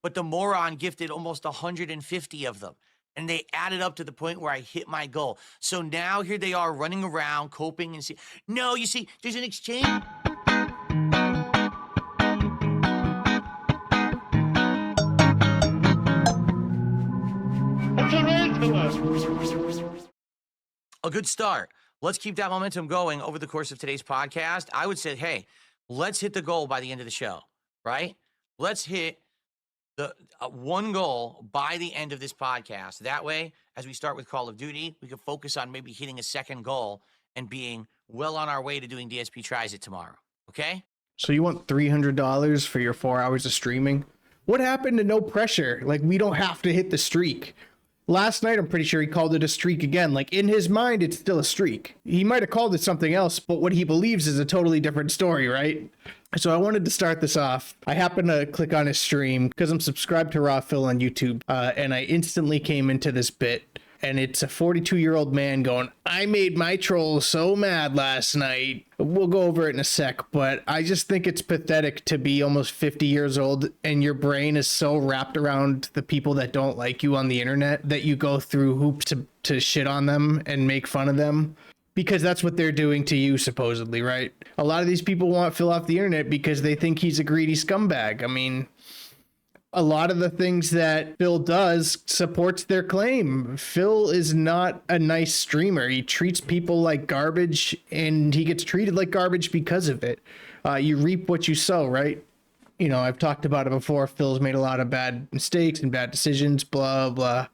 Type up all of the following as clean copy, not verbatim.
but the moron gifted almost 150 of them. And they added up to the point where I hit my goal. So now here they are running around, coping and see. No, you see, there's an exchange. A good start. Let's keep that momentum going over the course of today's podcast. I would say, hey, let's hit the goal by the end of the show, right? Let's hit the one goal by the end of this podcast. That way, as we start with Call of Duty, we can focus on maybe hitting a second goal and being well on our way to doing DSP Tries It tomorrow, okay? So you want $300 for your 4 hours of streaming? What happened to no pressure? Like, we don't have to hit the streak. Last night, I'm pretty sure he called it a streak again. Like, in his mind, it's still a streak. He might have called it something else, but what he believes is a totally different story, right? So I wanted to start this off. I happened to click on his stream because I'm subscribed to Raw Phil on YouTube, and I instantly came into this bit. And it's a 42-year-old man going, I made my troll so mad last night. We'll go over it in a sec, but I just think it's pathetic to be almost 50 years old and your brain is so wrapped around the people that don't like you on the internet that you go through hoops to shit on them and make fun of them. Because that's what they're doing to you, supposedly, right? A lot of these people want Phil off the internet because they think he's a greedy scumbag. I mean, a lot of the things that Phil does supports their claim. Phil is not a nice streamer. He treats people like garbage, and he gets treated like garbage because of it. You reap what you sow, right? You know, I've talked about it before. Phil's made a lot of bad mistakes and bad decisions, blah, blah.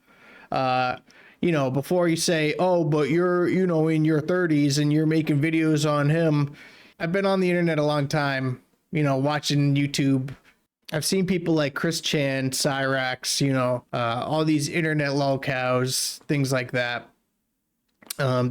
You know, before you say, oh, but you're, you know, in your 30s and you're making videos on him. I've been on the internet a long time, you know, watching YouTube. I've seen people like Chris Chan, Cyrax, you know, all these internet lolcows, things like that.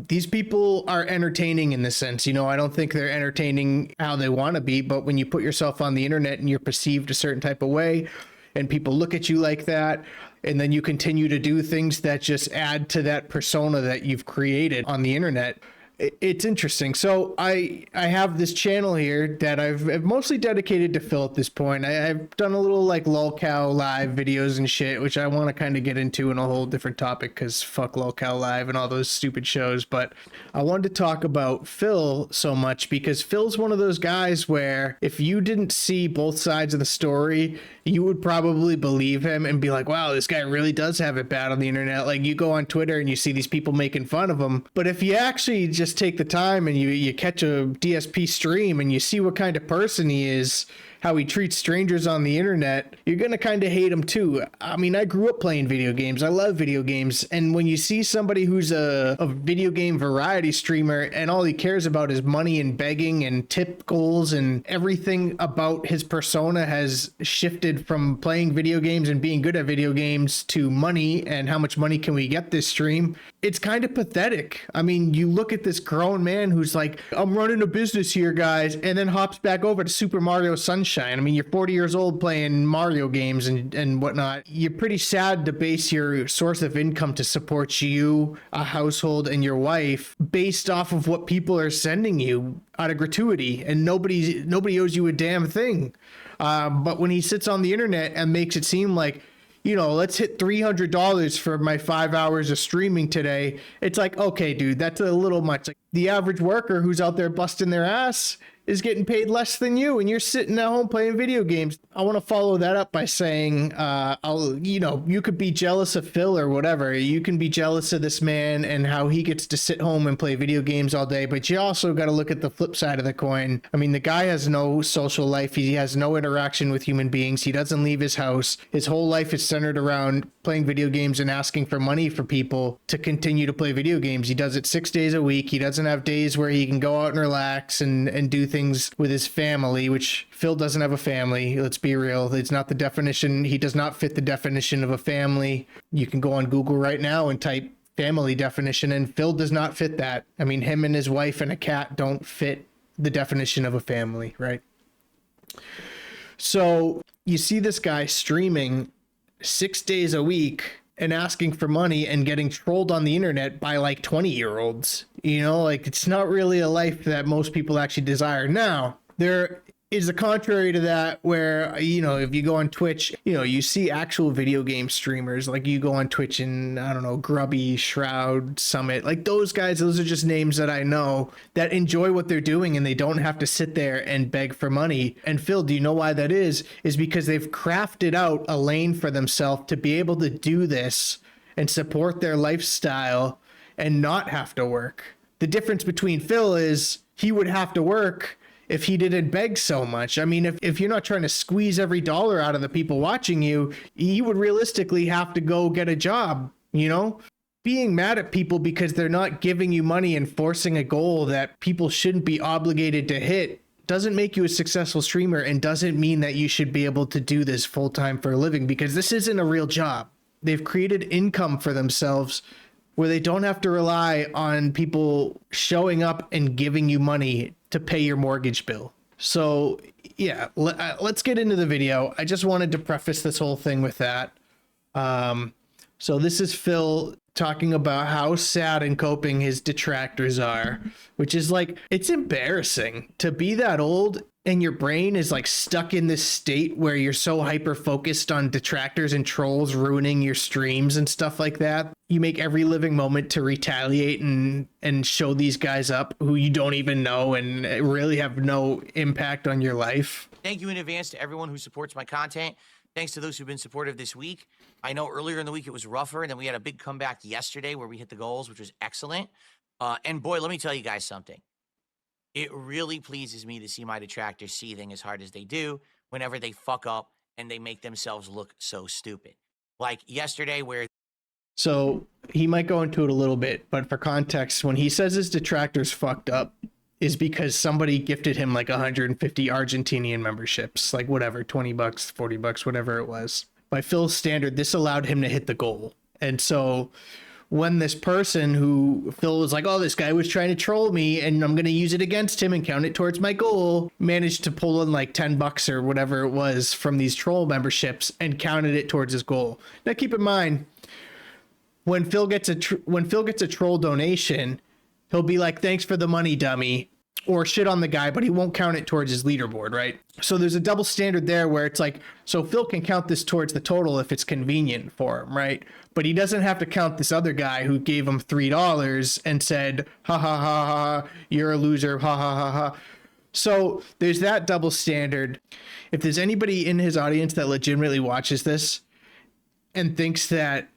These people are entertaining in the sense, you know, I don't think they're entertaining how they want to be, but when you put yourself on the internet and you're perceived a certain type of way and people look at you like that, and then you continue to do things that just add to that persona that you've created on the internet. It's interesting. So I have this channel here that I've mostly dedicated to Phil at this point. I've done a little like lolcow live videos and shit, which I want to kind of get into in a whole different topic because fuck lolcow live and all those stupid shows. But I wanted to talk about Phil so much because Phil's one of those guys where if you didn't see both sides of the story, you would probably believe him and be like, wow, this guy really does have it bad on the internet. Like you go on Twitter and you see these people making fun of him. But if you actually just take the time and you catch a DSP stream and you see what kind of person he is, how he treats strangers on the internet, you're going to kind of hate him too. I mean, I grew up playing video games. I love video games. And when you see somebody who's a video game variety streamer and all he cares about is money and begging and tip goals and everything about his persona has shifted from playing video games and being good at video games to money and how much money can we get this stream, it's kind of pathetic. I mean, you look at this grown man who's like, I'm running a business here, guys, and then hops back over to Super Mario Sunshine. I mean, you're 40 years old playing Mario games and whatnot. You're pretty sad to base your source of income to support you, a household, and your wife based off of what people are sending you out of gratuity, and nobody owes you a damn thing. But when he sits on the internet and makes it seem like, you know, let's hit $300 for my 5 hours of streaming today. It's like, okay, dude, that's a little much. Like the average worker who's out there busting their ass is getting paid less than you and you're sitting at home playing video games. I want to follow that up by saying, you could be jealous of Phil or whatever. You can be jealous of this man and how he gets to sit home and play video games all day, but you also got to look at the flip side of the coin. I mean, the guy has no social life. He has no interaction with human beings. He doesn't leave his house. His whole life is centered around playing video games and asking for money for people to continue to play video games. He does it 6 days a week. He doesn't have days where he can go out and relax and do things with his family, which Phil doesn't have a family. Let's be real. It's not the definition. He does not fit the definition of a family. You can go on Google right now and type family definition, and Phil does not fit that. I mean, him and his wife and a cat don't fit the definition of a family, right? So you see this guy streaming 6 days a week and asking for money and getting trolled on the internet by like 20-year-olds. You know, like it's not really a life that most people actually desire. Now, there is the contrary to that, where, you know, if you go on Twitch, you know, you see actual video game streamers, like you go on Twitch and, I don't know, Grubby, Shroud, Summit, like those guys, those are just names that I know that enjoy what they're doing and they don't have to sit there and beg for money. And Phil, do you know why that is? Is because they've crafted out a lane for themselves to be able to do this and support their lifestyle and not have to work. The difference between Phil is he would have to work if he didn't beg so much. I mean, if you're not trying to squeeze every dollar out of the people watching you, he would realistically have to go get a job, you know? Being mad at people because they're not giving you money and forcing a goal that people shouldn't be obligated to hit doesn't make you a successful streamer and doesn't mean that you should be able to do this full time for a living, because this isn't a real job. They've created income for themselves where they don't have to rely on people showing up and giving you money to pay your mortgage bill. So yeah, let's get into the video. I just wanted to preface this whole thing with that. So this is Phil talking about how sad and coping his detractors are, which is like, it's embarrassing to be that old and your brain is like stuck in this state where you're so hyper focused on detractors and trolls ruining your streams and stuff like that. You make every living moment to retaliate and show these guys up who you don't even know and really have no impact on your life. Thank you in advance to everyone who supports my content. Thanks to those who've been supportive this week. I know earlier in the week it was rougher, and then we had a big comeback yesterday where we hit the goals, which was excellent. And boy, let me tell you guys something. It really pleases me to see my detractors seething as hard as they do whenever they fuck up and they make themselves look so stupid. Like yesterday where... So he might go into it a little bit, but for context, when he says his detractors fucked up, is because somebody gifted him like 150 Argentinian memberships, like whatever, 20 bucks, 40 bucks, whatever it was. By Phil's standard, this allowed him to hit the goal. And so when this person who Phil was like, oh, this guy was trying to troll me and I'm going to use it against him and count it towards my goal, managed to pull in like 10 bucks or whatever it was from these troll memberships and counted it towards his goal. Now keep in mind, when Phil gets a troll donation, he'll be like, thanks for the money, dummy, or shit on the guy, but he won't count it towards his leaderboard, right? So there's a double standard there where it's like, so Phil can count this towards the total if it's convenient for him, right? But he doesn't have to count this other guy who gave him $3 and said, ha ha ha ha, you're a loser, ha ha ha ha. So there's that double standard. If there's anybody in his audience that legitimately watches this and thinks that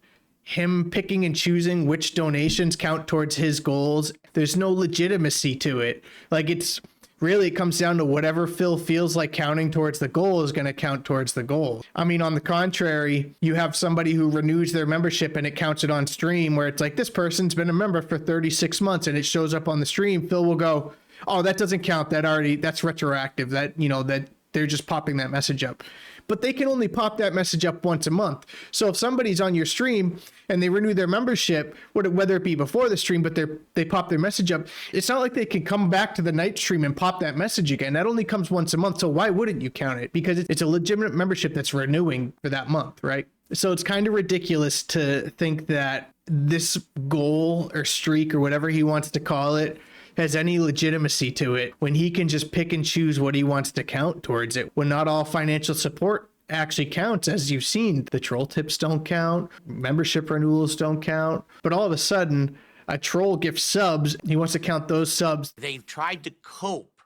him picking and choosing which donations count towards his goals, there's no legitimacy to it. Like, it's really, it comes down to whatever Phil feels like counting towards the goal is going to count towards the goal. I mean, on the contrary, you have somebody who renews their membership and it counts it on stream, where it's like, this person's been a member for 36 months and it shows up on the stream. Phil will go, oh, that doesn't count. That's retroactive. That, you know, that they're just popping that message up. But they can only pop that message up once a month. So if somebody's on your stream and they renew their membership, whether it be before the stream, but they pop their message up, it's not like they can come back to the night stream and pop that message again. That only comes once a month. So why wouldn't you count it? Because it's a legitimate membership that's renewing for that month, right? So it's kind of ridiculous to think that this goal or streak or whatever he wants to call it has any legitimacy to it when he can just pick and choose what he wants to count towards it, when not all financial support actually counts. As you've seen, the troll tips don't count, membership renewals don't count, but all of a sudden a troll gifts subs, he wants to count those subs. They've tried to cope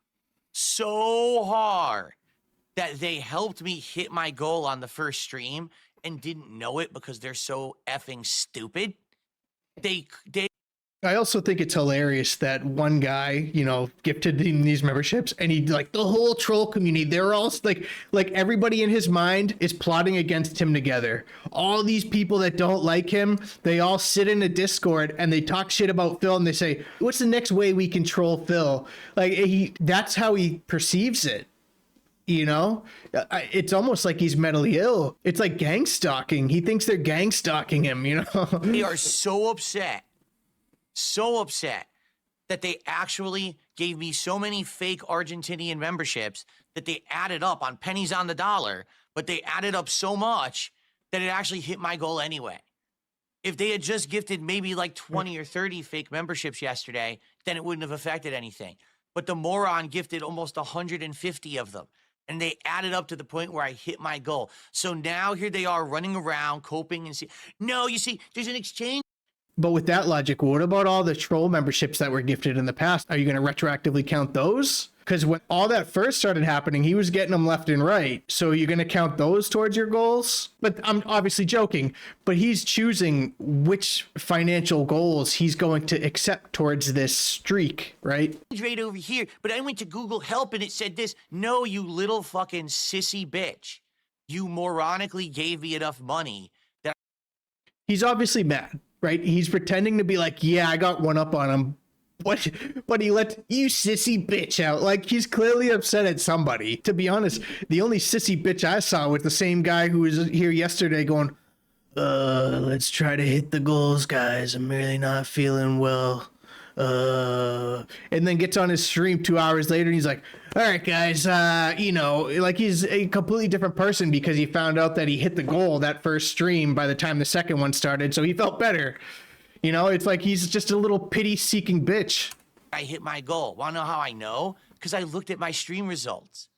so hard that they helped me hit my goal on the first stream and didn't know it because they're so effing stupid. I also think it's hilarious that one guy, you know, gifted him these memberships and he, like, the whole troll community, they're all like everybody in his mind is plotting against him together. All these people that don't like him, they all sit in a Discord and they talk shit about Phil and they say, what's the next way we can troll Phil? Like, that's how he perceives it. You know, it's almost like he's mentally ill. It's like gang stalking. He thinks they're gang stalking him, you know? They are so upset that they actually gave me so many fake Argentinian memberships that they added up on pennies on the dollar, but they added up so much that it actually hit my goal anyway. If they had just gifted maybe like 20 or 30 fake memberships yesterday, then it wouldn't have affected anything. but the moron gifted almost 150 of them. And they added up to the point where I hit my goal. So now here they are running around, coping and see. No, you see, there's an exchange. But with that logic, what about all the troll memberships that were gifted in the past? Are you going to retroactively count those? Because when all that first started happening, he was getting them left and right. So you're going to count those towards your goals? But I'm obviously joking, but he's choosing which financial goals he's going to accept towards this streak, right? Right over here, but I went to Google Help and it said this. No, you little fucking sissy bitch. You moronically gave me enough money that he's obviously mad, right? He's pretending to be like, yeah, I got one up on him. But he let you sissy bitch out. Like, he's clearly upset at somebody. To be honest, the only sissy bitch I saw was the same guy who was here yesterday going, let's try to hit the goals, guys. I'm really not feeling well. And then gets on his stream 2 hours later and he's like, all right, guys, you know, like he's a completely different person because he found out that he hit the goal that first stream by the time the second one started. So he felt better. You know, it's like he's just a little pity-seeking bitch. I hit my goal. Want to know how I know? Because I looked at my stream results.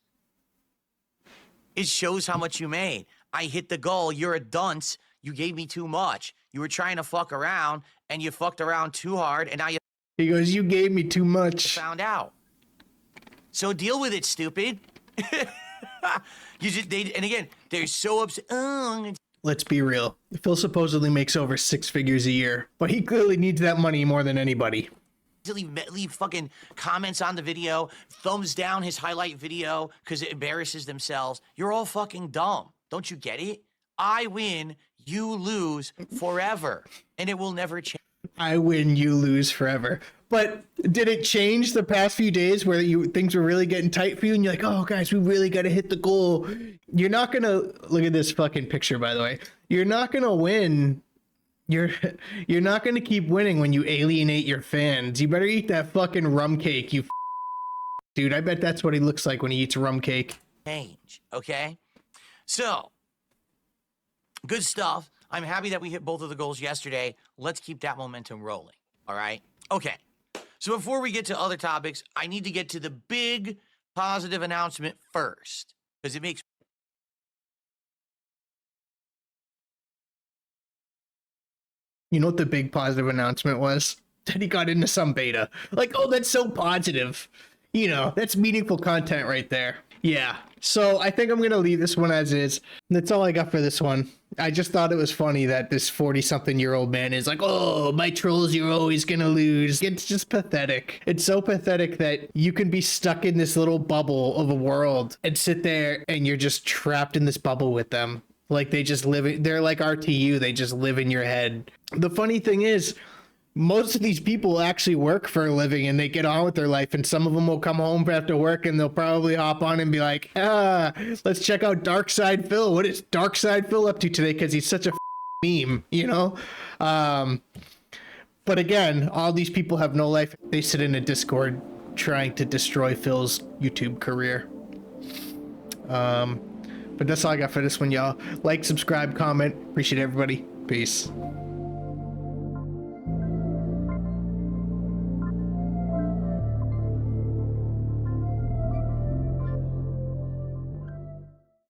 It shows how much you made. I hit the goal. You're a dunce. You gave me too much. You were trying to fuck around, and you fucked around too hard, and now you... He goes, you gave me too much. Found out. So deal with it, stupid. And again, they're so upset. Oh, let's be real. Phil supposedly makes over 6 figures a year, but he clearly needs that money more than anybody. Leave fucking comments on the video, thumbs down his highlight video because it embarrasses themselves. You're all fucking dumb. Don't you get it? I win, you lose forever, and it will never change. I win, you lose forever. But did it change the past few days where things were really getting tight for you and you're like, oh guys, we really got to hit the goal? You're not going to look at this fucking picture, by the way. You're not going to win. You're not going to keep winning when you alienate your fans. You better eat that fucking rum cake, you dude. I bet that's what he looks like when he eats rum cake. Change, okay? So, good stuff. I'm happy that we hit both of the goals yesterday. Let's keep that momentum rolling, all right? Okay. So before we get to other topics, I need to get to the big positive announcement first, because it makes... You know what the big positive announcement was? That he got into some beta. Like, oh, that's so positive. You know, that's meaningful content right there. Yeah. So I think I'm going to leave this one as is. That's all I got for this one. I just thought it was funny that this 40-something-year-old man is like, oh, my trolls, you're always going to lose. It's just pathetic. It's so pathetic that you can be stuck in this little bubble of a world and sit there and you're just trapped in this bubble with them. Like they just live, they're like RTU. They just live in your head. The funny thing is, most of these people actually work for a living and they get on with their life, and some of them will come home after work and they'll probably hop on and be like, let's check out Dark Side Phil. What is Dark Side Phil up to today? Because he's such a meme, you know? But again, all these people have no life. They sit in a Discord trying to destroy Phil's YouTube career. But that's all I got for this one, y'all. Like, subscribe, comment. Appreciate everybody. Peace.